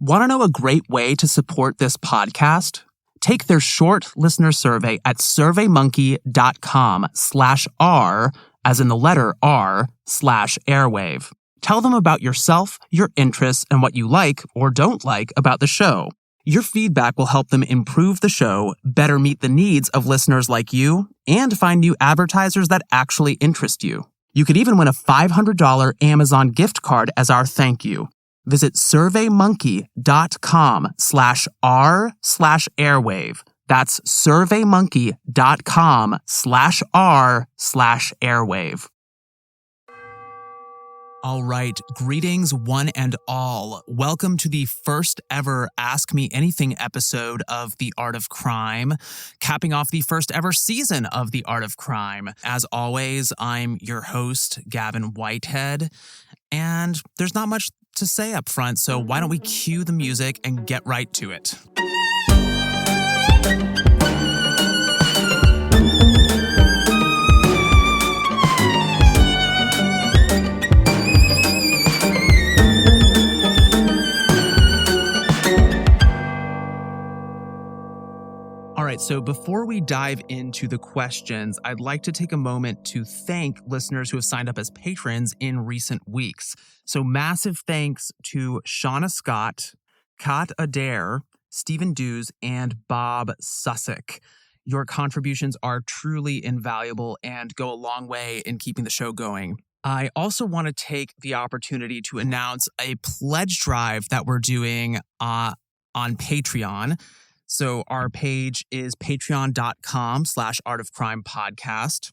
Want to know a great way to support this podcast? Take their short listener survey at surveymonkey.com/R, as in the letter R/Airwave. Tell them about yourself, your interests, and what you like or don't like about the show. Your feedback will help them improve the show, better meet the needs of listeners like you, and find new advertisers that actually interest you. You could even win a $500 Amazon gift card as our thank you. Visit surveymonkey.com/R/Airwave. That's surveymonkey.com/R/Airwave. All right, greetings one and all. Welcome to the first ever Ask Me Anything episode of The Art of Crime, capping off the first ever season of The Art of Crime. As always, I'm your host, Gavin Whitehead, and there's not much to say up front, so why don't we cue the music and get right to it. All right, so before we dive into the questions, I'd like to take a moment to thank listeners who have signed up as patrons in recent weeks. So massive thanks to Shauna Scott, Kat Adair, Stephen Dews, and Bob Sussick. Your contributions are truly invaluable and go a long way in keeping the show going. I also want to take the opportunity to announce a pledge drive that we're doing on Patreon. So our page is patreon.com/artofcrimepodcast.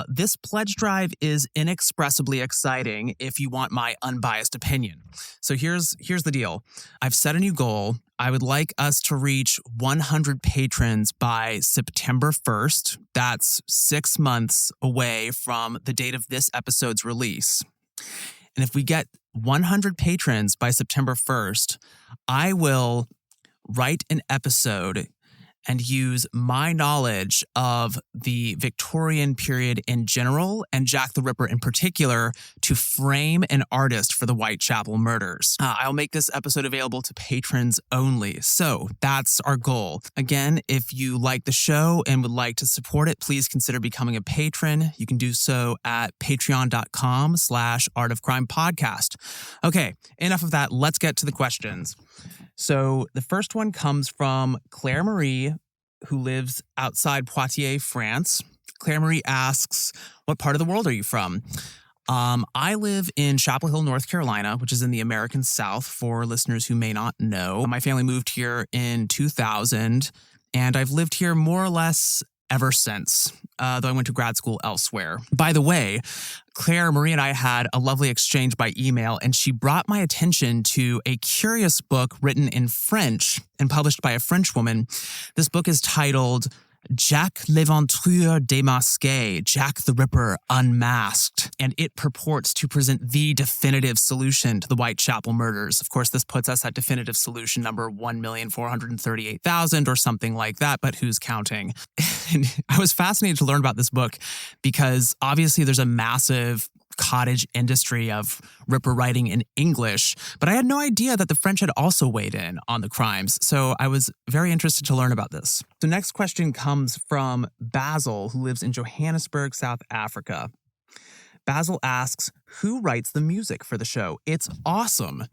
This pledge drive is inexpressibly exciting if you want my unbiased opinion. So here's the deal. I've set a new goal. I would like us to reach 100 patrons by September 1st. That's 6 months away from the date of this episode's release. And if we get 100 patrons by September 1st, I will write an episode and use my knowledge of the Victorian period in general and Jack the Ripper in particular to frame an artist for the Whitechapel murders. I'll make this episode available to patrons only. So that's our goal. Again, if you like the show and would like to support it, please consider becoming a patron. You can do so at patreon.com/artofcrimepodcast. Okay, enough of that. Let's get to the questions. So the first one comes from Claire Marie, who lives outside Poitiers, France. Claire Marie asks, what part of the world are you from? I live in Chapel Hill, North Carolina, which is in the American South for listeners who may not know. My family moved here in 2000, and I've lived here more or less ever since, though I went to grad school elsewhere. By the way, Claire Marie and I had a lovely exchange by email, and she brought my attention to a curious book written in French and published by a French woman. This book is titled Jack l'Éventreur démasqué, Jack the Ripper Unmasked, and it purports to present the definitive solution to the Whitechapel murders. Of course, this puts us at definitive solution number 1,438,000 or something like that, but who's counting? And I was fascinated to learn about this book because obviously there's a massive cottage industry of Ripper writing in English, but I had no idea that the French had also weighed in on the crimes. So I was very interested to learn about this. The next question comes from Basil, who lives in Johannesburg, South Africa. Basil asks, who writes the music for the show? It's awesome.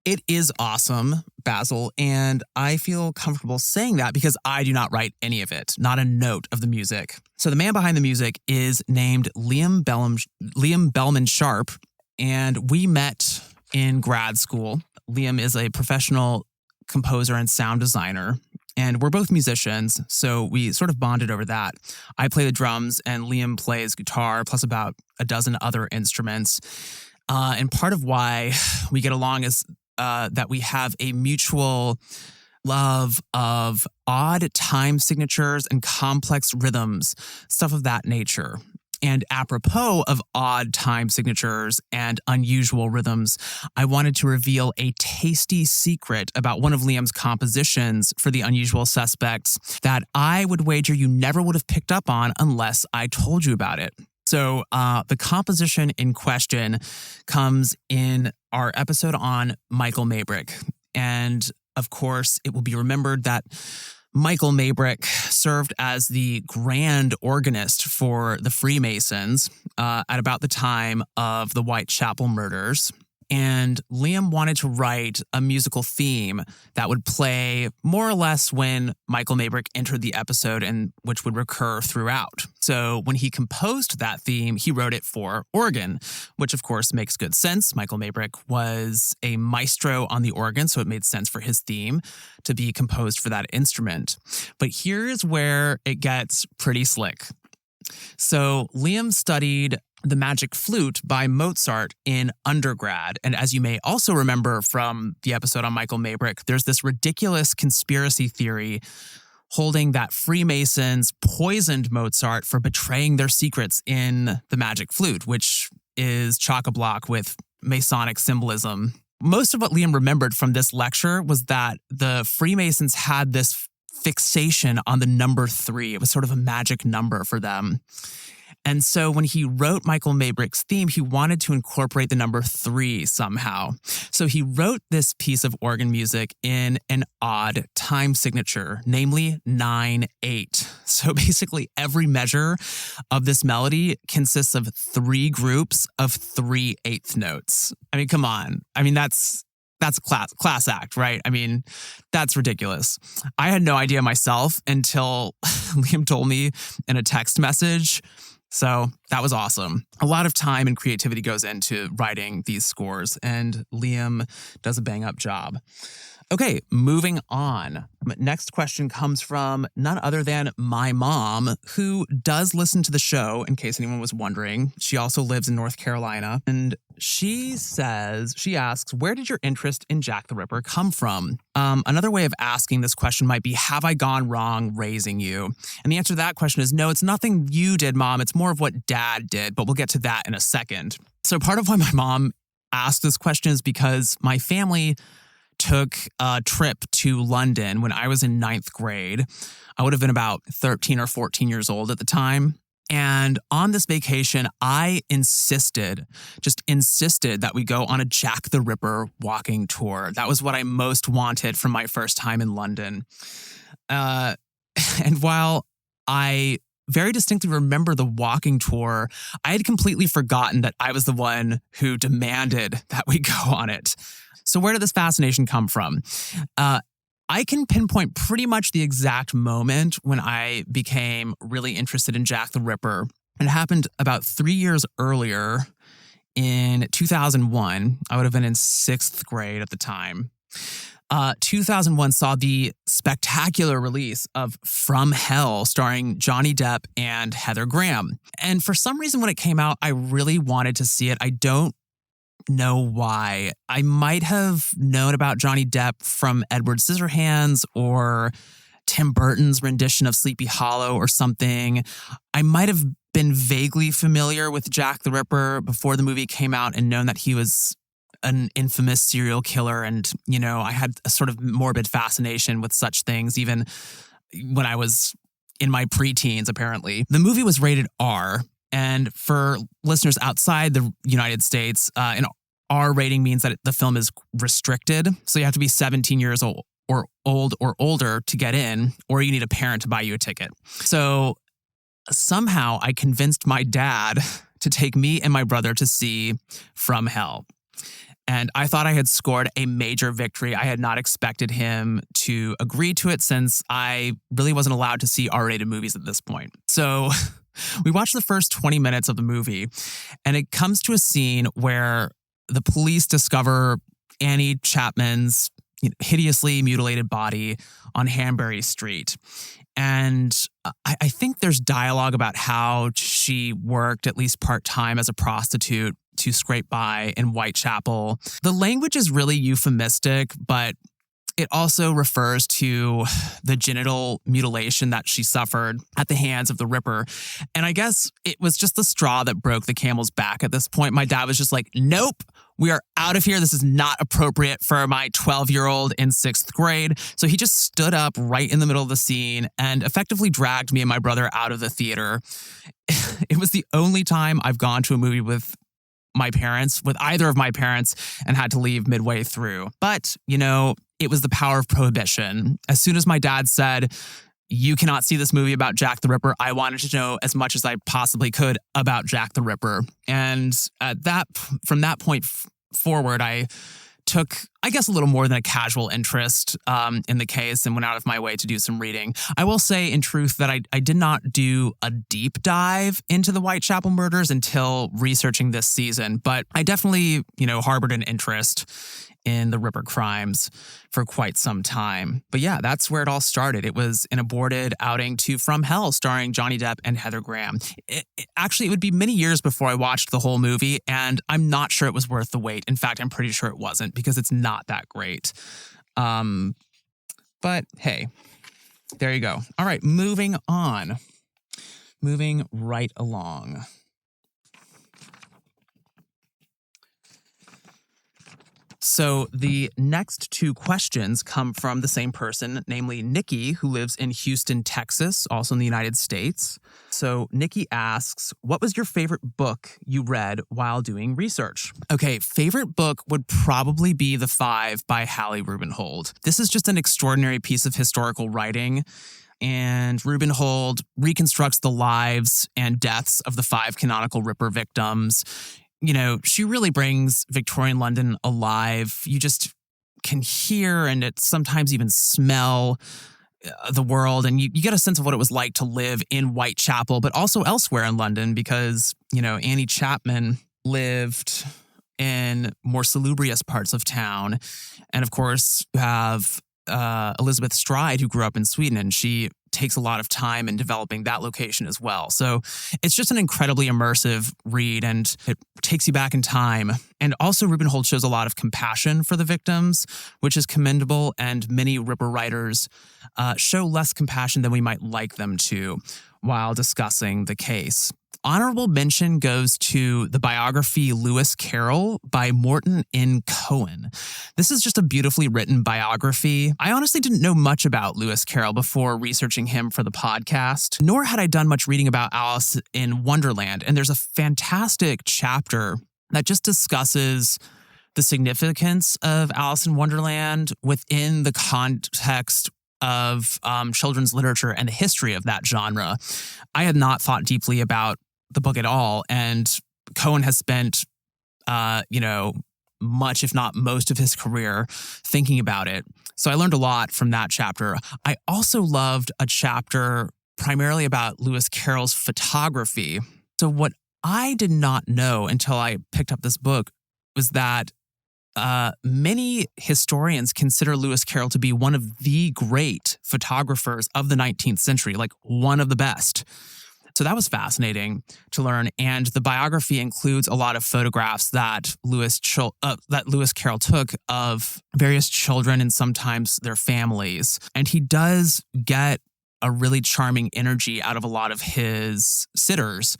It is awesome, Basil, and I feel comfortable saying that because I do not write any of it, not a note of the music. So the man behind the music is named Liam Bellman Sharp, and we met in grad school. Liam is a professional composer and sound designer, and we're both musicians, so we sort of bonded over that. I play the drums, and Liam plays guitar, plus about a dozen other instruments. And part of why we get along is that we have a mutual love of odd time signatures and complex rhythms, stuff of that nature. And apropos of odd time signatures and unusual rhythms, I wanted to reveal a tasty secret about one of Liam's compositions for The Unusual Suspects that I would wager you never would have picked up on unless I told you about it. So the composition in question comes in our episode on Michael Maybrick. And of course, it will be remembered that Michael Maybrick served as the grand organist for the Freemasons at about the time of the Whitechapel murders. And Liam wanted to write a musical theme that would play more or less when Michael Maybrick entered the episode and which would recur throughout. So when he composed that theme, he wrote it for organ, which of course makes good sense. Michael Maybrick was a maestro on the organ, so it made sense for his theme to be composed for that instrument. But here's where it gets pretty slick. So Liam studied the Magic Flute by Mozart in undergrad. And as you may also remember from the episode on Michael Maybrick, there's this ridiculous conspiracy theory holding that Freemasons poisoned Mozart for betraying their secrets in the Magic Flute, which is chock-a-block with Masonic symbolism. Most of what Liam remembered from this lecture was that the Freemasons had this fixation on the number 3. It was sort of a magic number for them. And so when he wrote Michael Maybrick's theme, he wanted to incorporate the number 3 somehow. So he wrote this piece of organ music in an odd time signature, namely 9/8. So basically every measure of this melody consists of 3 groups of 3/8 notes. I mean, come on. I mean, that's a class act, right? I mean, that's ridiculous. I had no idea myself until Liam told me in a text message. So that was awesome. A lot of time and creativity goes into writing these scores, and Liam does a bang-up job. Okay, moving on. Next question comes from none other than my mom, who does listen to the show, in case anyone was wondering. She also lives in North Carolina, and she asks, where did your interest in Jack the Ripper come from? Another way of asking this question might be, have I gone wrong raising you? And the answer to that question is no, it's nothing you did, Mom. It's more of what Dad did, but we'll get to that in a second. So part of why my mom asked this question is because my family took a trip to London when I was in 9th grade. I would have been about 13 or 14 years old at the time. And on this vacation, I just insisted that we go on a Jack the Ripper walking tour. That was what I most wanted from my first time in London. And while I very distinctly remember the walking tour, I had completely forgotten that I was the one who demanded that we go on it. So where did this fascination come from? I can pinpoint pretty much the exact moment when I became really interested in Jack the Ripper. It happened about 3 years earlier in 2001. I would have been in 6th grade at the time. 2001 saw the spectacular release of From Hell, starring Johnny Depp and Heather Graham. And for some reason, when it came out, I really wanted to see it. I don't know why. I might have known about Johnny Depp from Edward Scissorhands or Tim Burton's rendition of Sleepy Hollow or something. I might have been vaguely familiar with Jack the Ripper before the movie came out and known that he was an infamous serial killer. And, you know, I had a sort of morbid fascination with such things, even when I was in my preteens, apparently. The movie was rated R. And for listeners outside the United States, an R rating means that the film is restricted. So you have to be 17 years old or older to get in, or you need a parent to buy you a ticket. So somehow I convinced my dad to take me and my brother to see From Hell. And I thought I had scored a major victory. I had not expected him to agree to it since I really wasn't allowed to see R-rated movies at this point. So we watched the first 20 minutes of the movie, and it comes to a scene where the police discover Annie Chapman's hideously mutilated body on Hanbury Street. And I think there's dialogue about how she worked at least part-time as a prostitute to scrape by in Whitechapel. The language is really euphemistic, but it also refers to the genital mutilation that she suffered at the hands of the Ripper. And I guess it was just the straw that broke the camel's back at this point. My dad was just like, nope, We are out of here. This is not appropriate for my 12-year-old in 6th grade. So he just stood up right in the middle of the scene and effectively dragged me and my brother out of the theater. It was the only time I've gone to a movie with either of my parents, and had to leave midway through. But, it was the power of prohibition. As soon as my dad said, "You cannot see this movie about Jack the Ripper," I wanted to know as much as I possibly could about Jack the Ripper. And from that point forward, I took, I guess, a little more than a casual interest in the case and went out of my way to do some reading. I will say, in truth, that I did not do a deep dive into the Whitechapel murders until researching this season, but I definitely, harbored an interest in the Ripper crimes for quite some time. But yeah, that's where it all started. It was an aborted outing to From Hell starring Johnny Depp and Heather Graham. Actually, it would be many years before I watched the whole movie, and I'm not sure it was worth the wait. In fact, I'm pretty sure it wasn't, because it's not that great. But hey, there you go. All right, moving on. Moving right along. So the next two questions come from the same person, namely Nikki, who lives in Houston, Texas, also in the United States. So Nikki asks, what was your favorite book you read while doing research? Okay, favorite book would probably be The Five by Hallie Rubenhold. This is just an extraordinary piece of historical writing. And Rubenhold reconstructs the lives and deaths of the 5 canonical Ripper victims. She really brings Victorian London alive. You just can hear and sometimes even smell the world. And you get a sense of what it was like to live in Whitechapel, but also elsewhere in London, because, Annie Chapman lived in more salubrious parts of town. And of course, you have Elizabeth Stride, who grew up in Sweden, and she takes a lot of time in developing that location as well. So it's just an incredibly immersive read, and it takes you back in time. And also Rubenhold shows a lot of compassion for the victims, which is commendable, and many Ripper writers show less compassion than we might like them to while discussing the case. Honorable mention goes to the biography Lewis Carroll by Morton N. Cohen. This is just a beautifully written biography. I honestly didn't know much about Lewis Carroll before researching him for the podcast, nor had I done much reading about Alice in Wonderland. And there's a fantastic chapter that just discusses the significance of Alice in Wonderland within the context of children's literature and the history of that genre. I had not thought deeply about the book at all, and Cohen has spent, much, if not most of his career thinking about it. So I learned a lot from that chapter. I also loved a chapter primarily about Lewis Carroll's photography. So what I did not know until I picked up this book was that many historians consider Lewis Carroll to be one of the great photographers of the 19th century, like one of the best. So that was fascinating to learn. And the biography includes a lot of photographs that Lewis Carroll took of various children and sometimes their families. And he does get a really charming energy out of a lot of his sitters.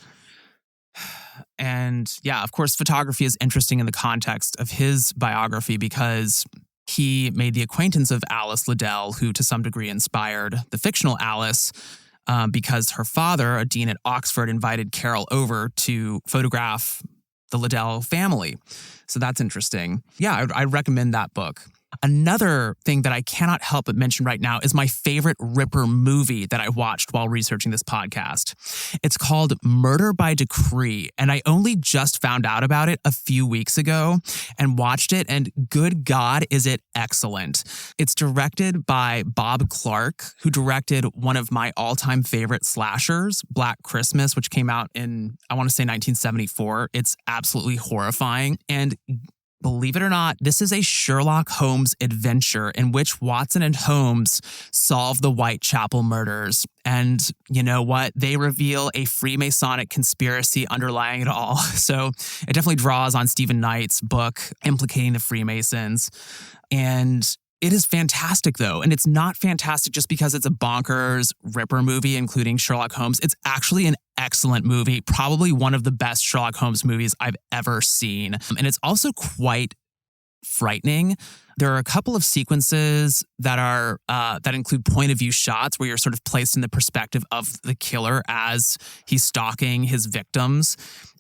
And yeah, of course, photography is interesting in the context of his biography because he made the acquaintance of Alice Liddell, who to some degree inspired the fictional Alice, because her father, a dean at Oxford, invited Carroll over to photograph the Liddell family. So that's interesting. Yeah, I recommend that book. Another thing that I cannot help but mention right now is my favorite Ripper movie that I watched while researching this podcast. It's called Murder by Decree, and I only just found out about it a few weeks ago and watched it, and good God, is it excellent. It's directed by Bob Clark, who directed one of my all-time favorite slashers, Black Christmas, which came out in, I want to say 1974. It's absolutely horrifying, and believe it or not, this is a Sherlock Holmes adventure in which Watson and Holmes solve the Whitechapel murders. And you know what? They reveal a Freemasonic conspiracy underlying it all. So it definitely draws on Stephen Knight's book implicating the Freemasons. And it is fantastic, though. And it's not fantastic just because it's a bonkers Ripper movie, including Sherlock Holmes. It's actually an excellent movie, probably one of the best Sherlock Holmes movies I've ever seen. And it's also quite frightening. There are a couple of sequences that include point of view shots where you're sort of placed in the perspective of the killer as he's stalking his victims.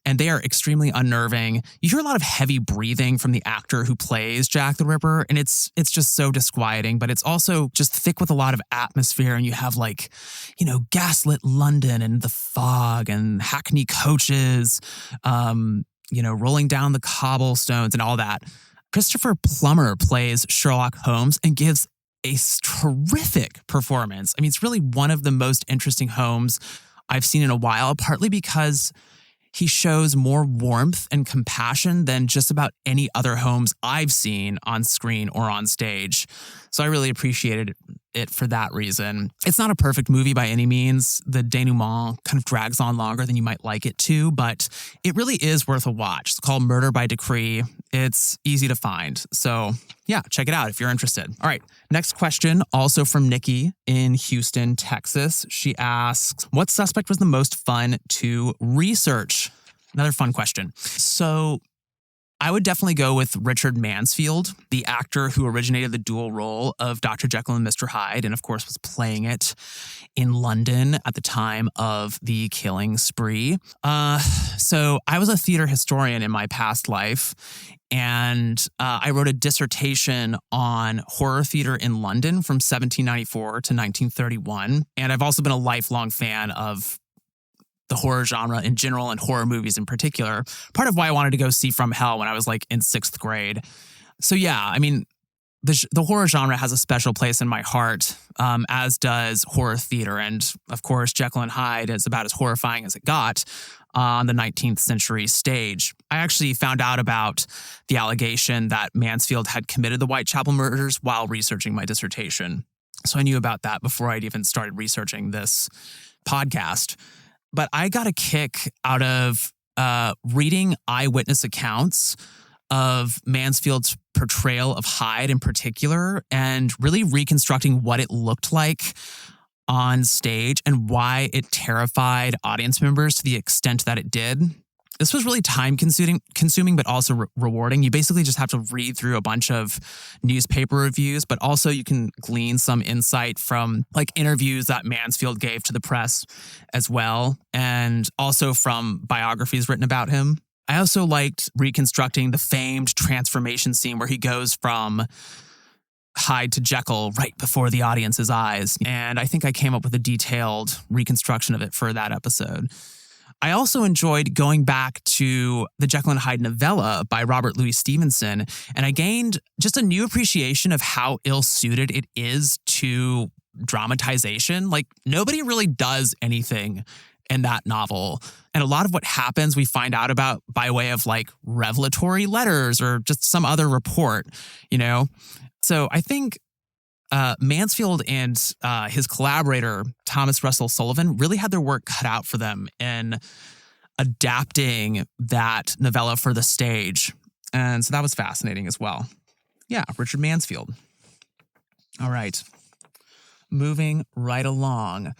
And they are extremely unnerving. You hear a lot of heavy breathing from the actor who plays Jack the Ripper, and it's just so disquieting, but it's also just thick with a lot of atmosphere. And you have gaslit London and the fog and Hackney coaches, rolling down the cobblestones and all that. Christopher Plummer plays Sherlock Holmes and gives a terrific performance. I mean, it's really one of the most interesting Holmes I've seen in a while, partly because he shows more warmth and compassion than just about any other Holmes I've seen on screen or on stage. So I really appreciated it for that reason. It's not a perfect movie by any means. The denouement kind of drags on longer than you might like it to, but it really is worth a watch. It's called Murder by Decree. It's easy to find. So yeah, check it out if you're interested. All right, next question, also from Nikki in Houston, Texas. She asks, what suspect was the most fun to research? Another fun question. So I would definitely go with Richard Mansfield, the actor who originated the dual role of Dr. Jekyll and Mr. Hyde, and of course was playing it in London at the time of the killing spree. So I was a theater historian in my past life, and I wrote a dissertation on horror theater in London from 1794 to 1931. And I've also been a lifelong fan of the horror genre in general and horror movies in particular. Part of why I wanted to go see From Hell when I was in 6th grade. So yeah, I mean, the horror genre has a special place in my heart, as does horror theater. And of course, Jekyll and Hyde is about as horrifying as it got on the 19th century stage. I actually found out about the allegation that Mansfield had committed the Whitechapel murders while researching my dissertation. So I knew about that before I'd even started researching this podcast. But I got a kick out of reading eyewitness accounts of Mansfield's portrayal of Hyde in particular and really reconstructing what it looked like on stage and why it terrified audience members to the extent that it did. This was really time-consuming, but also rewarding. You basically just have to read through a bunch of newspaper reviews, but also you can glean some insight from interviews that Mansfield gave to the press as well, and also from biographies written about him. I also liked reconstructing the famed transformation scene where he goes from Hyde to Jekyll right before the audience's eyes, and I think I came up with a detailed reconstruction of it for that episode. I also enjoyed going back to the Jekyll and Hyde novella by Robert Louis Stevenson, and I gained just a new appreciation of how ill-suited it is to dramatization. Nobody really does anything in that novel. And a lot of what happens we find out about by way of revelatory letters or just some other report, So I think Mansfield and his collaborator, Thomas Russell Sullivan, really had their work cut out for them in adapting that novella for the stage. And so that was fascinating as well. Yeah, Richard Mansfield. All right. Moving right along.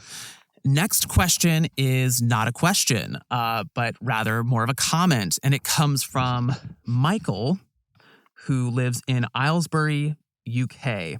Next question is not a question, but rather more of a comment. And it comes from Michael, who lives in Aylesbury, UK.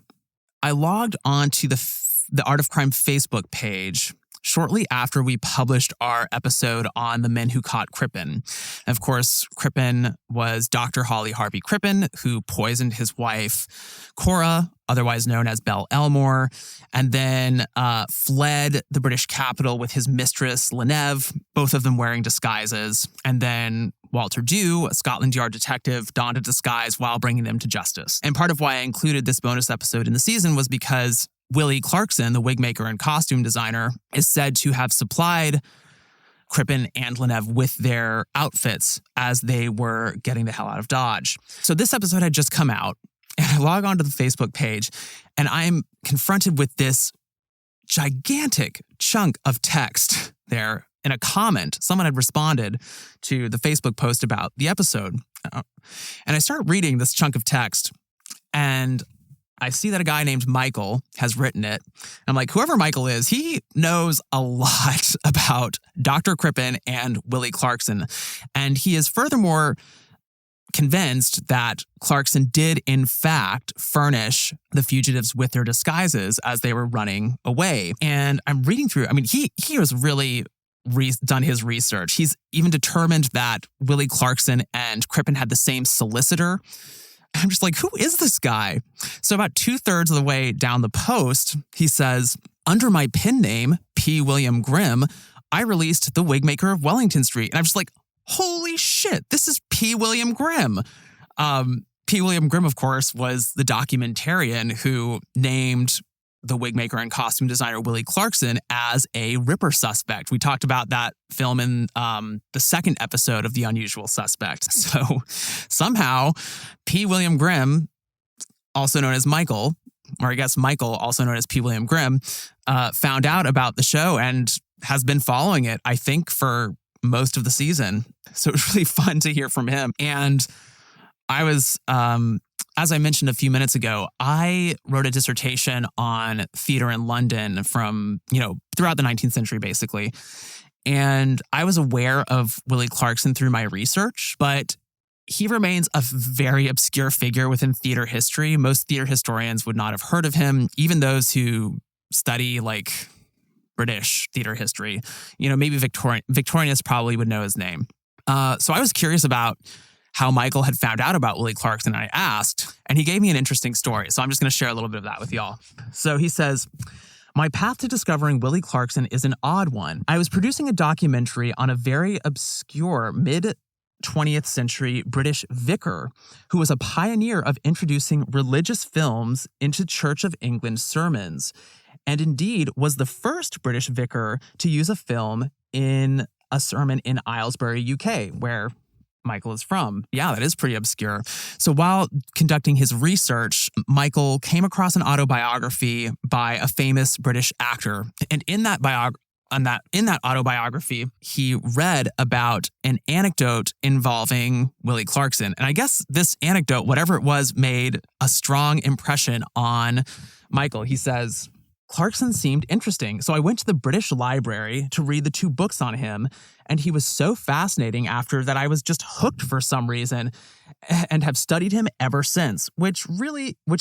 I logged on to the Art of Crime Facebook page shortly after we published our episode on the men who caught Crippen. Of course, Crippen was Dr. Hawley Harvey Crippen, who poisoned his wife, Cora, otherwise known as Belle Elmore, and then fled the British capital with his mistress, Leneve, both of them wearing disguises. And then Walter Dew, a Scotland Yard detective, donned a disguise while bringing them to justice. And part of why I included this bonus episode in the season was because Willie Clarkson, the wig maker and costume designer, is said to have supplied Crippen and Leneve with their outfits as they were getting the hell out of Dodge. So this episode had just come out, and I log onto the Facebook page, and I'm confronted with this gigantic chunk of text there. In a comment, someone had responded to the Facebook post about the episode. And I start reading this chunk of text, and I see that a guy named Michael has written it. I'm like, whoever Michael is, he knows a lot about Dr. Crippen and Willie Clarkson. And he is furthermore convinced that Clarkson did, in fact, furnish the fugitives with their disguises as they were running away. And I'm reading through, I mean, he has really done his research. He's even determined that Willie Clarkson and Crippen had the same solicitor. I'm just like, who is this guy? So about 2/3 of the way down the post, he says, under my pen name, P. William Grimm, I released The Wigmaker of Wellington Street. And I'm just like, holy shit, this is P. William Grimm. P. William Grimm, of course, was the documentarian who named the wigmaker and costume designer Willie Clarkson as a Ripper suspect. We talked about that film in the second episode of The Unusual Suspect. So somehow, P. William Grimm, also known as Michael, or I guess Michael, also known as P. William Grimm, found out about the show and has been following it, I think, for most of the season. So it was really fun to hear from him. And I was, as I mentioned a few minutes ago, I wrote a dissertation on theater in London from, throughout the 19th century, basically. And I was aware of Willie Clarkson through my research, but he remains a very obscure figure within theater history. Most theater historians would not have heard of him, even those who study like British theater history. Maybe Victorianists probably would know his name. So I was curious about how Michael had found out about Willie Clarkson, and I asked, and he gave me an interesting story. So I'm just going to share a little bit of that with y'all. So he says, my path to discovering Willie Clarkson is an odd one. I was producing a documentary on a very obscure mid-20th century British vicar who was a pioneer of introducing religious films into Church of England sermons, and indeed was the first British vicar to use a film in a sermon in Aylesbury, UK, where Michael is from. Yeah, that is pretty obscure. So while conducting his research, Michael came across an autobiography by a famous British actor. And in that autobiography, he read about an anecdote involving Willie Clarkson. And I guess this anecdote, whatever it was, made a strong impression on Michael. He says, Clarkson seemed interesting, so I went to the British Library to read the 2 books on him, and he was so fascinating after that I was just hooked for some reason and have studied him ever since, which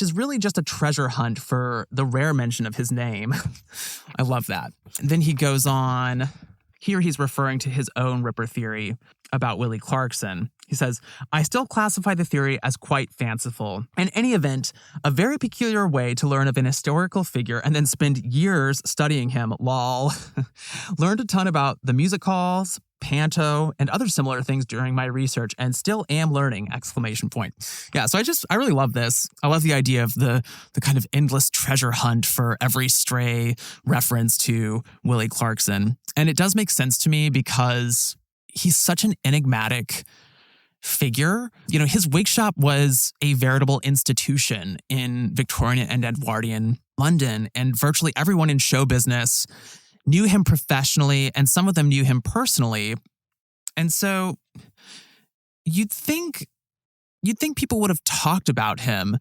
is really just a treasure hunt for the rare mention of his name. I love that. And then he goes on. Here he's referring to his own Ripper theory about Willie Clarkson. He says, I still classify the theory as quite fanciful. In any event, a very peculiar way to learn of an historical figure and then spend years studying him, lol. Learned a ton about the music halls, panto, and other similar things during my research and still am learning, ! Yeah, so I really love this. I love the idea of the kind of endless treasure hunt for every stray reference to Willie Clarkson. And it does make sense to me because he's such an enigmatic figure. His wig shop was a veritable institution in Victorian and Edwardian London, and virtually everyone in show business knew him professionally, and some of them knew him personally. And so you'd think people would have talked about him.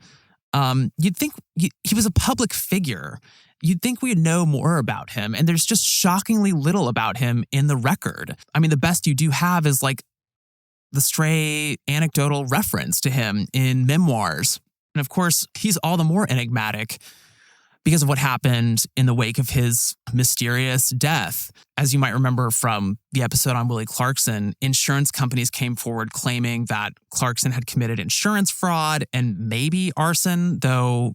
You'd think he was a public figure. You'd think we'd know more about him, and there's just shockingly little about him in the record. I mean, the best you do have is like the stray anecdotal reference to him in memoirs. And of course, he's all the more enigmatic because of what happened in the wake of his mysterious death. As you might remember from the episode on Willie Clarkson, insurance companies came forward claiming that Clarkson had committed insurance fraud and maybe arson, though,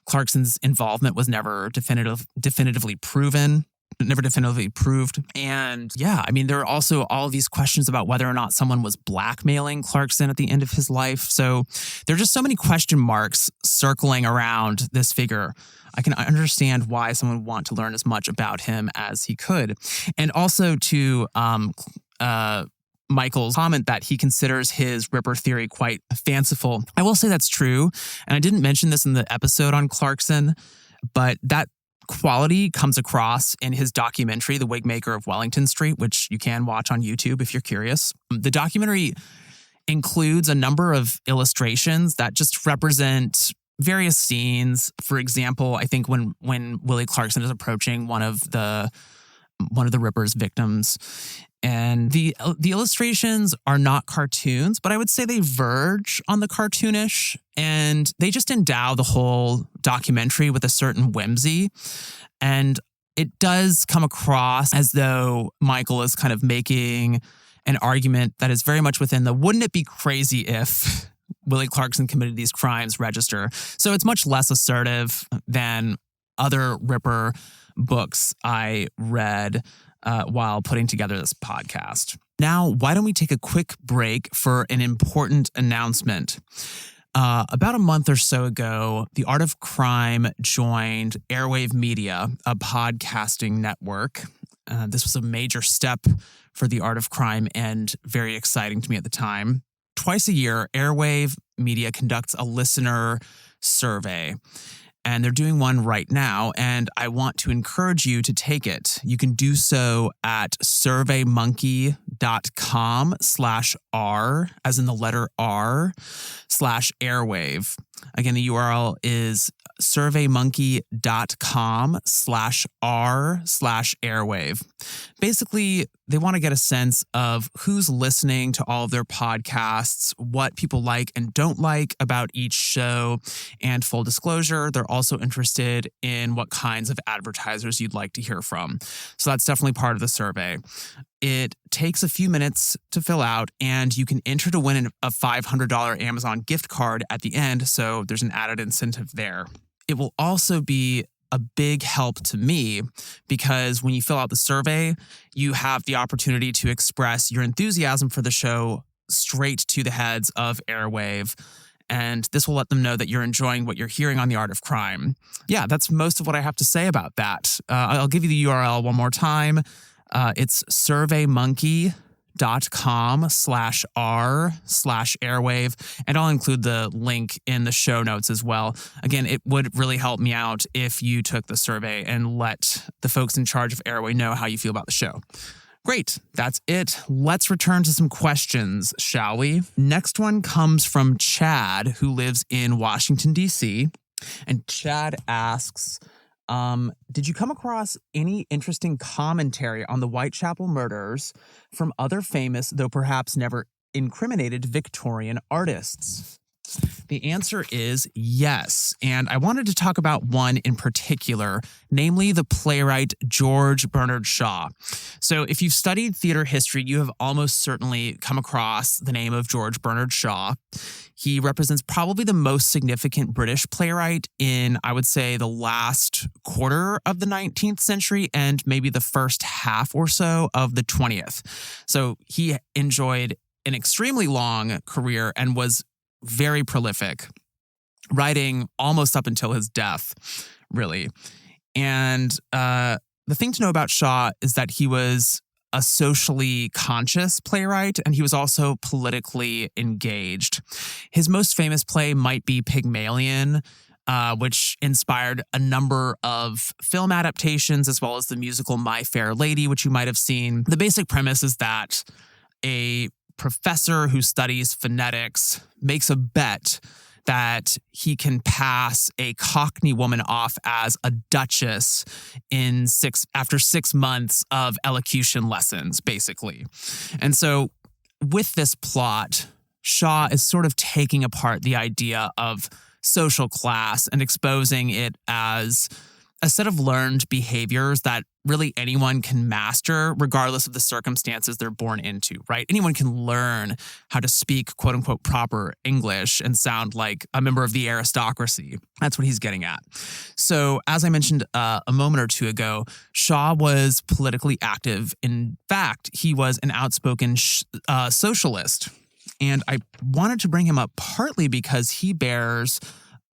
Clarkson's involvement was never definitively proven. Never definitively proved. And yeah, I mean, there are also all of these questions about whether or not someone was blackmailing Clarkson at the end of his life. So there are just so many question marks circling around this figure. I can understand why someone would want to learn as much about him as he could. And also to Michael's comment that he considers his Ripper theory quite fanciful. I will say that's true. And I didn't mention this in the episode on Clarkson, but that quality comes across in his documentary, The Wigmaker of Wellington Street, which you can watch on YouTube if you're curious. The documentary includes a number of illustrations that just represent various scenes. For example, I think when Willie Clarkson is approaching one of the Ripper's victims, and the illustrations are not cartoons, but I would say they verge on the cartoonish, and they just endow the whole documentary with a certain whimsy. And it does come across as though Michael is kind of making an argument that is very much within the "wouldn't it be crazy if Willie Clarkson committed these crimes" register. So it's much less assertive than other Ripper books I read while putting together this podcast. Now, why don't we take a quick break for an important announcement? About a month or so ago, The Art of Crime joined Airwave Media, a podcasting network. This was a major step for The Art of Crime and very exciting to me at the time. Twice a year, Airwave Media conducts a listener survey, and they're doing one right now, and I want to encourage you to take it. You can do so at surveymonkey.com/R, as in the letter R, /airwave. Again, the URL is surveymonkey.com/R/airwave. Basically, they want to get a sense of who's listening to all of their podcasts, what people like and don't like about each show, and full disclosure, they're also interested in what kinds of advertisers you'd like to hear from. So that's definitely part of the survey. It takes a few minutes to fill out, and you can enter to win a $500 Amazon gift card at the end, so there's an added incentive there. It will also be a big help to me because when you fill out the survey, you have the opportunity to express your enthusiasm for the show straight to the heads of Airwave. And this will let them know that you're enjoying what you're hearing on The Art of Crime. Yeah, that's most of what I have to say about that. I'll give you the URL one more time. It's surveymonkey.com/R/airwave. And I'll include the link in the show notes as well. Again, it would really help me out if you took the survey and let the folks in charge of Airwave know how you feel about the show. Great. That's it. Let's return to some questions, shall we? Next one comes from Chad, who lives in Washington, D.C. And Chad asks, did you come across any interesting commentary on the Whitechapel murders from other famous, though perhaps never incriminated, Victorian artists? The answer is yes, and I wanted to talk about one in particular, namely the playwright George Bernard Shaw. So if you've studied theater history, you have almost certainly come across the name of George Bernard Shaw. He represents probably the most significant British playwright in, I would say, the last quarter of the 19th century and maybe the first half or so of the 20th. So he enjoyed an extremely long career and was very prolific, writing almost up until his death, really. And the thing to know about Shaw is that he was a socially conscious playwright, and he was also politically engaged. His most famous play might be Pygmalion, which inspired a number of film adaptations, as well as the musical My Fair Lady, which you might have seen. The basic premise is that a professor who studies phonetics makes a bet that he can pass a Cockney woman off as a duchess after 6 months of elocution lessons, basically. And so with this plot, Shaw is sort of taking apart the idea of social class and exposing it as a set of learned behaviors that really anyone can master regardless of the circumstances they're born into, right? Anyone can learn how to speak quote unquote proper English and sound like a member of the aristocracy. That's what he's getting at. So as I mentioned a moment or two ago, Shaw was politically active. In fact, he was an outspoken socialist. And I wanted to bring him up partly because he bears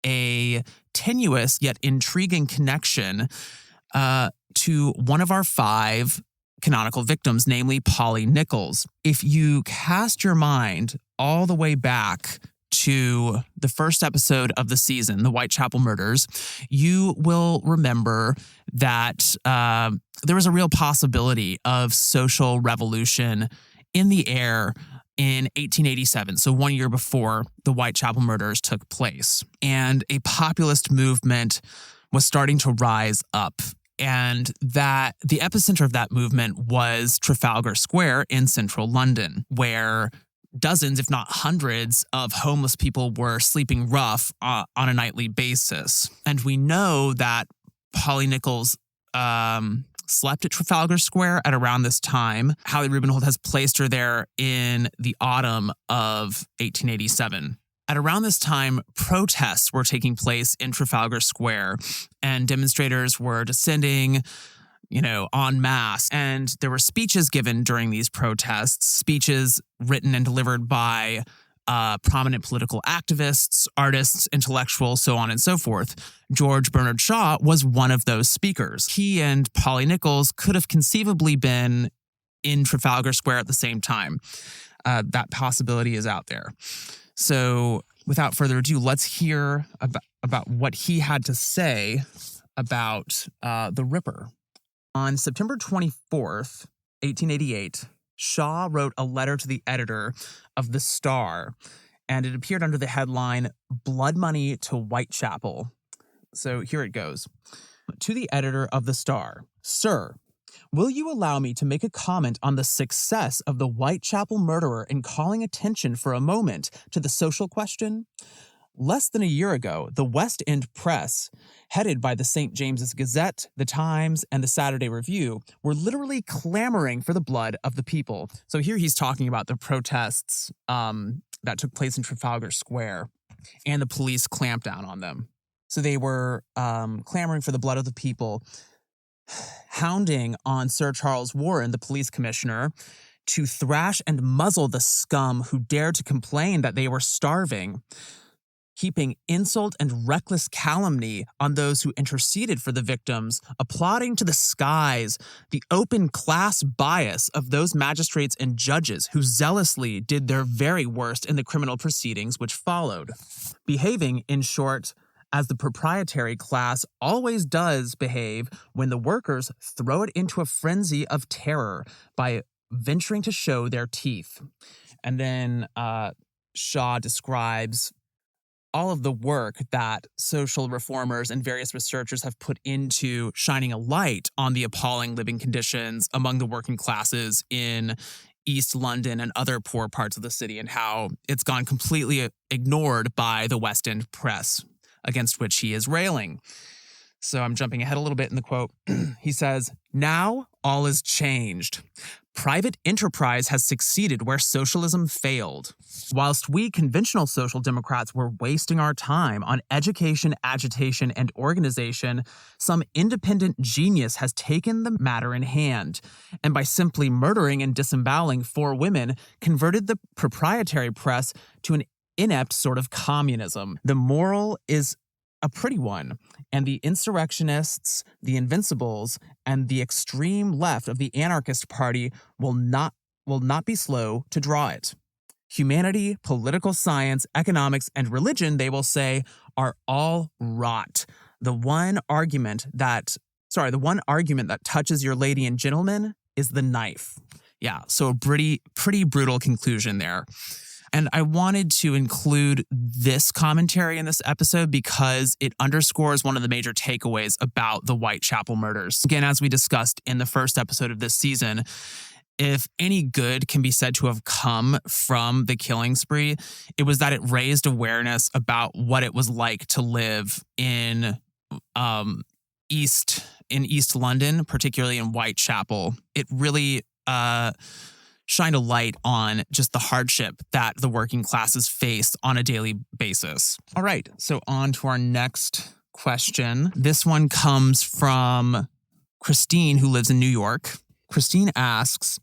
a tenuous yet intriguing connection to one of our 5 canonical victims, namely Polly Nichols. If you cast your mind all the way back to the first episode of the season, the Whitechapel Murders, you will remember that there was a real possibility of social revolution in the air in 1887, so 1 year before the Whitechapel murders took place. And a populist movement was starting to rise up. And that the epicenter of that movement was Trafalgar Square in central London, where dozens, if not hundreds, of homeless people were sleeping rough on a nightly basis. And we know that Polly Nichols slept at Trafalgar Square at around this time. Hallie Rubenhold has placed her there in the autumn of 1887. At around this time, protests were taking place in Trafalgar Square, and demonstrators were descending, en masse. And there were speeches given during these protests, speeches written and delivered by prominent political activists, artists, intellectuals, so on and so forth. George Bernard Shaw was one of those speakers. He and Polly Nichols could have conceivably been in Trafalgar Square at the same time. That possibility is out there. So without further ado, let's hear about what he had to say about the Ripper. On September 24th, 1888, Shaw wrote a letter to the editor of The Star, and it appeared under the headline, "Blood Money to Whitechapel." So here it goes. To the editor of The Star, "Sir, will you allow me to make a comment on the success of the Whitechapel murderer in calling attention for a moment to the social question? Less than a year ago, the West End press, headed by the St. James's Gazette, the Times, and the Saturday Review, were literally clamoring for the blood of the people." So here he's talking about the protests that took place in Trafalgar Square, and the police clamped down on them. So they were clamoring for the blood of the people, hounding on Sir Charles Warren, the police commissioner, to thrash and muzzle the scum who dared to complain that they were starving, heaping insult and reckless calumny on those who interceded for the victims, applauding to the skies the open class bias of those magistrates and judges who zealously did their very worst in the criminal proceedings which followed, behaving, in short, as the proprietary class always does behave when the workers throw it into a frenzy of terror by venturing to show their teeth. And then Shaw describes all of the work that social reformers and various researchers have put into shining a light on the appalling living conditions among the working classes in East London and other poor parts of the city, and how it's gone completely ignored by the West End press, against which he is railing. So I'm jumping ahead a little bit in the quote. He says, "Now all is changed. Private enterprise has succeeded where socialism failed. Whilst we conventional social democrats were wasting our time on education, agitation, and organization, some independent genius has taken the matter in hand, and by simply murdering and disemboweling 4 women, converted the proprietary press to an inept sort of communism. The moral is a pretty one, and the insurrectionists, the invincibles, and the extreme left of the anarchist party will not be slow to draw it. Humanity, political science, economics, and religion, they will say, are all rot. The one argument that touches your lady and gentleman is the knife." Yeah, so a pretty brutal conclusion there. And I wanted to include this commentary in this episode because it underscores one of the major takeaways about the Whitechapel murders. Again, as we discussed in the first episode of this season, if any good can be said to have come from the killing spree, it was that it raised awareness about what it was like to live in East London, particularly in Whitechapel. It really shined a light on just the hardship that the working classes faced on a daily basis. All right, so on to our next question. This one comes from Christine, who lives in New York. Christine asks,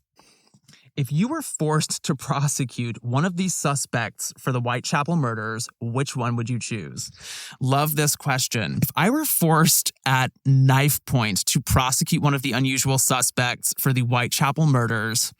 "If you were forced to prosecute one of these suspects for the Whitechapel murders, which one would you choose?" Love this question. If I were forced at knife point to prosecute one of the unusual suspects for the Whitechapel murders,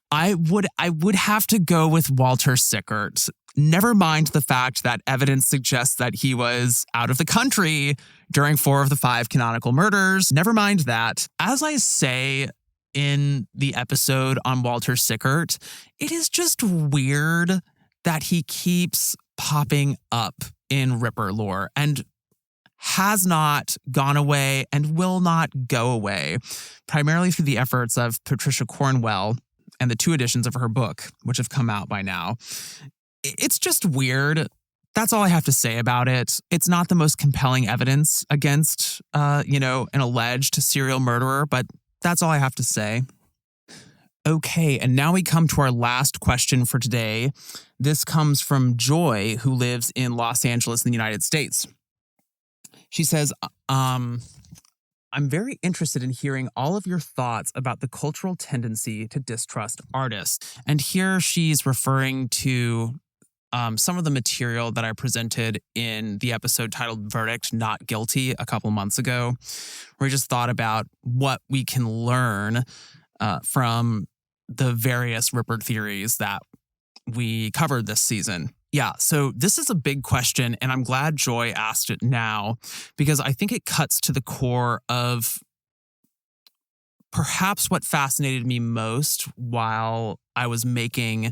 I would have to go with Walter Sickert. Never mind the fact that evidence suggests that he was out of the country during 4 of the 5 canonical murders. Never mind that. As I say in the episode on Walter Sickert. It is just weird that he keeps popping up in Ripper lore and has not gone away and will not go away, primarily through the efforts of Patricia Cornwell and the 2 editions of her book, which have come out by now. It's just weird. That's all I have to say about it. It's not the most compelling evidence against, an alleged serial murderer, but that's all I have to say. Okay, and now we come to our last question for today. This comes from Joy, who lives in Los Angeles in the United States. She says, I'm very interested in hearing all of your thoughts about the cultural tendency to distrust artists. And here she's referring to some of the material that I presented in the episode titled Verdict Not Guilty a couple months ago, where we just thought about what we can learn from the various Ripper theories that we covered this season. Yeah, so this is a big question, and I'm glad Joy asked it now because I think it cuts to the core of perhaps what fascinated me most while I was making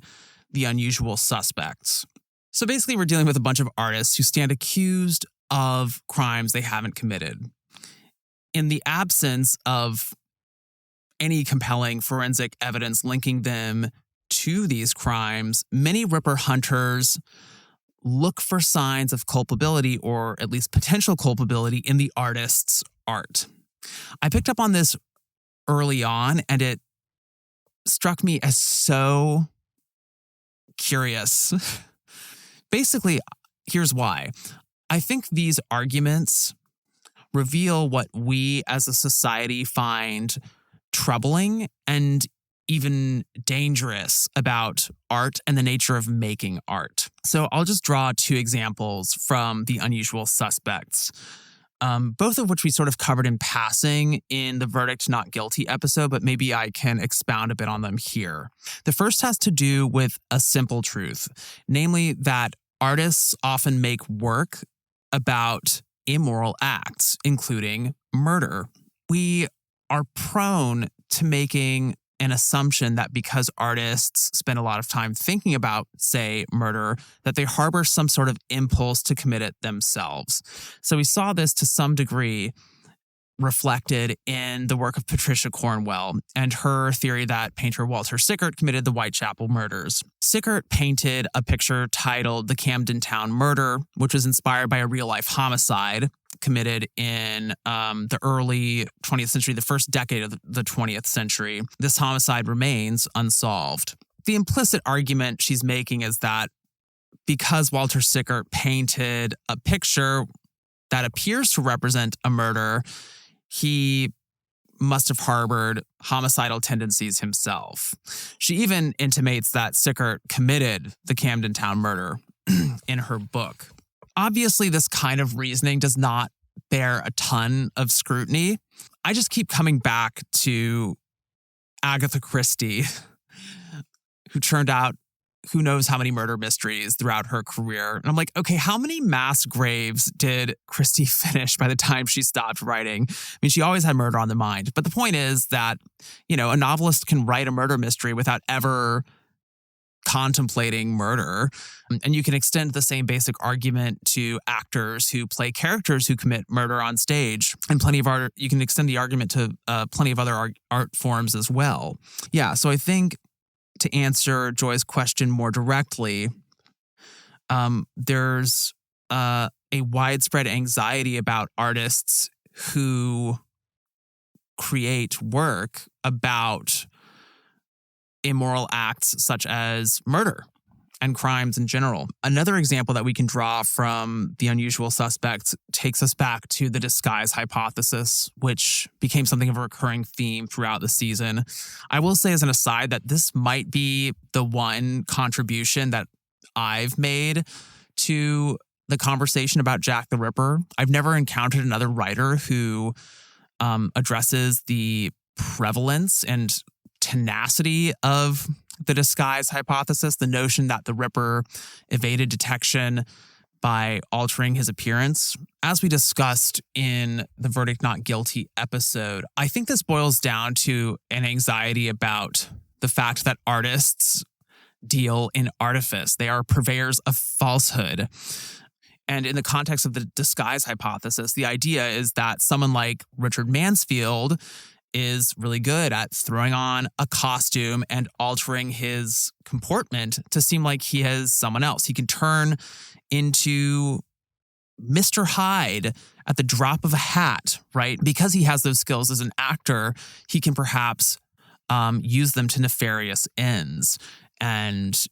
The Unusual Suspects. So basically, we're dealing with a bunch of artists who stand accused of crimes they haven't committed. In the absence of any compelling forensic evidence linking them to these crimes, many Ripper hunters look for signs of culpability, or at least potential culpability, in the artist's art. I picked up on this early on, and it struck me as so curious. Basically, here's why. I think these arguments reveal what we as a society find troubling and even dangerous about art and the nature of making art. So I'll just draw 2 examples from The Unusual Suspects, both of which we sort of covered in passing in the Verdict Not Guilty episode, but maybe I can expound a bit on them here. The first has to do with a simple truth, namely that artists often make work about immoral acts, including murder. We are prone to making an assumption that because artists spend a lot of time thinking about, say, murder, that they harbor some sort of impulse to commit it themselves. So we saw this to some degree reflected in the work of Patricia Cornwell and her theory that painter Walter Sickert committed the Whitechapel murders. Sickert painted a picture titled The Camden Town Murder, which was inspired by a real-life homicide committed in the early 20th century, the first decade of the 20th century. This homicide remains unsolved. The implicit argument she's making is that because Walter Sickert painted a picture that appears to represent a murder, he must have harbored homicidal tendencies himself. She even intimates that Sickert committed the Camden Town murder in her book. Obviously, this kind of reasoning does not bear a ton of scrutiny. I just keep coming back to Agatha Christie, who churned out who knows how many murder mysteries throughout her career. And I'm like, okay, how many mass graves did Christie finish by the time she stopped writing? I mean, she always had murder on the mind. But the point is that, a novelist can write a murder mystery without ever contemplating murder. And you can extend the same basic argument to actors who play characters who commit murder on stage. And plenty of art, you can extend the argument to plenty of other art forms as well. Yeah, so I think to answer Joy's question more directly, there's a widespread anxiety about artists who create work about immoral acts such as murder and crimes in general. Another example that we can draw from The Unusual Suspects takes us back to the disguise hypothesis, which became something of a recurring theme throughout the season. I will say as an aside that this might be the one contribution that I've made to the conversation about Jack the Ripper. I've never encountered another writer who addresses the prevalence and tenacity of the disguise hypothesis, the notion that the Ripper evaded detection by altering his appearance. As we discussed in the Verdict Not Guilty episode, I think this boils down to an anxiety about the fact that artists deal in artifice. They are purveyors of falsehood. And in the context of the disguise hypothesis, the idea is that someone like Richard Mansfield is really good at throwing on a costume and altering his comportment to seem like he is someone else. He can turn into Mr. Hyde at the drop of a hat, right? Because he has those skills as an actor, he can perhaps use them to nefarious ends and,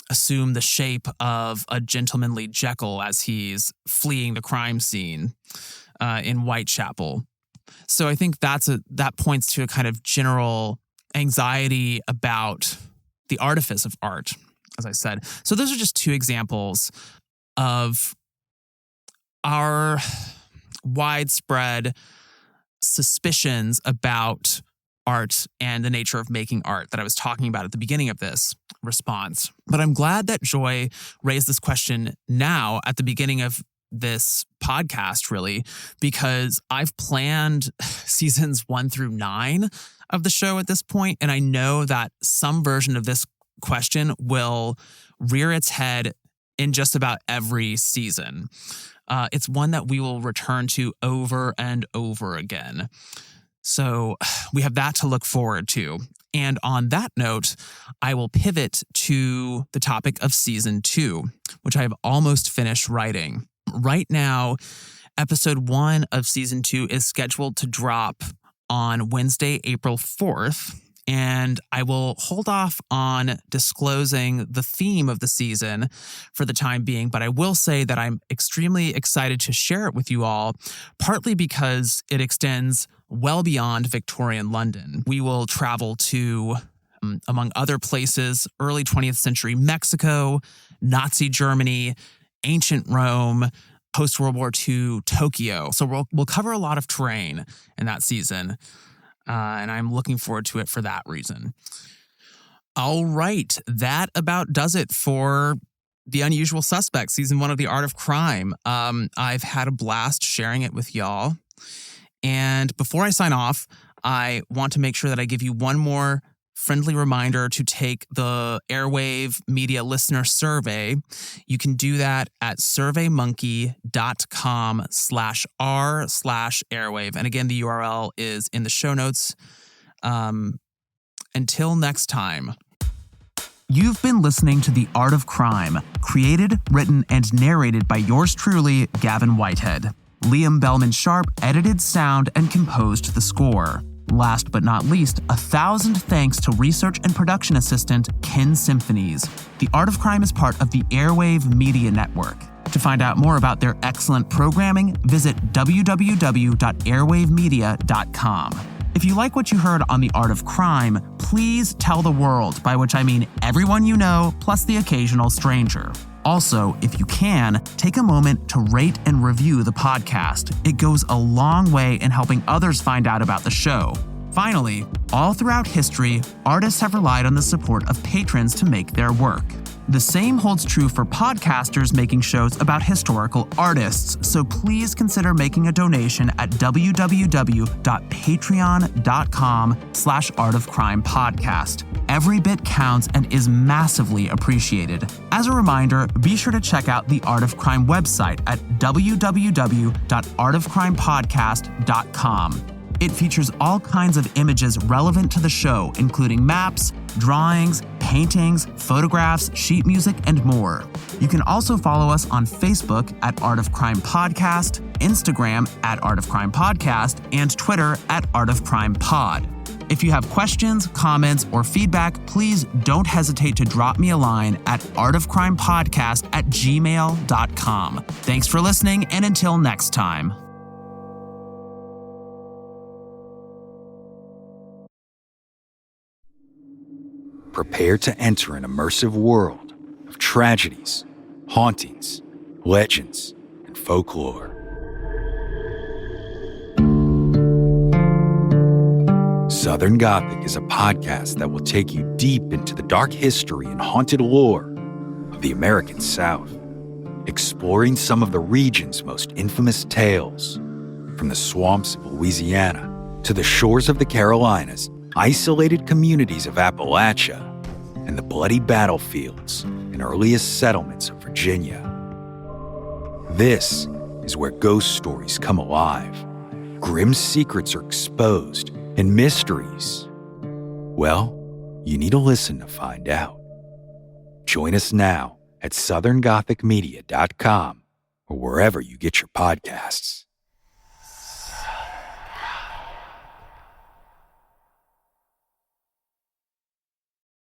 assume the shape of a gentlemanly Jekyll as he's fleeing the crime scene in Whitechapel. So I think that points to a kind of general anxiety about the artifice of art, as I said. So those are just two examples of our widespread suspicions about art and the nature of making art that I was talking about at the beginning of this response. But I'm glad that Joy raised this question now at the beginning of this podcast, really, because I've planned seasons 1 through 9 of the show at this point, and I know that some version of this question will rear its head in just about every season. It's one that we will return to over and over again. So we have that to look forward to. And on that note, I will pivot to the topic of season 2, which I have almost finished writing. Right now, episode 1 of season 2 is scheduled to drop on Wednesday, April 4th. And I will hold off on disclosing the theme of the season for the time being, but I will say that I'm extremely excited to share it with you all, partly because it extends well beyond Victorian London. We will travel to, among other places, early 20th century Mexico, Nazi Germany, ancient Rome, post-World War II Tokyo. So we'll cover a lot of terrain in that season. And I'm looking forward to it for that reason. All right, that about does it for The Unusual Suspects, Season 1 of The Art of Crime. I've had a blast sharing it with y'all. And before I sign off, I want to make sure that I give you one more friendly reminder to take the Airwave Media Listener Survey. You can do that at surveymonkey.com/r/airwave. And again, the URL is in the show notes. Until next time. You've been listening to The Art of Crime, created, written, and narrated by yours truly, Gavin Whitehead. Liam Bellman Sharp edited sound and composed the score. Last but not least, 1,000 thanks to research and production assistant Ken Symphonies. The Art of Crime is part of the Airwave Media Network. To find out more about their excellent programming, visit www.airwavemedia.com. If you like what you heard on The Art of Crime, please tell the world, by which I mean everyone you know, plus the occasional stranger. Also, if you can, take a moment to rate and review the podcast. It goes a long way in helping others find out about the show. Finally, all throughout history, artists have relied on the support of patrons to make their work. The same holds true for podcasters making shows about historical artists, so please consider making a donation at www.patreon.com/artofcrimepodcast. Every bit counts and is massively appreciated. As a reminder, be sure to check out the Art of Crime website at www.artofcrimepodcast.com. It features all kinds of images relevant to the show, including maps, drawings, paintings, photographs, sheet music, and more. You can also follow us on Facebook at Art of Crime Podcast, Instagram at Art of Crime Podcast, and Twitter at Art of Crime Pod. If you have questions, comments, or feedback, please don't hesitate to drop me a line at artofcrimepodcast@gmail.com. Thanks for listening, and until next time. Prepare to enter an immersive world of tragedies, hauntings, legends, and folklore. Southern Gothic is a podcast that will take you deep into the dark history and haunted lore of the American South. exploring some of the region's most infamous tales. From the swamps of Louisiana to the shores of the Carolinas, isolated communities of Appalachia, and the bloody battlefields and earliest settlements of Virginia. This is where ghost stories come alive, grim secrets are exposed, and mysteries, well, you need to listen to find out. Join us now at southerngothicmedia.com or wherever you get your podcasts.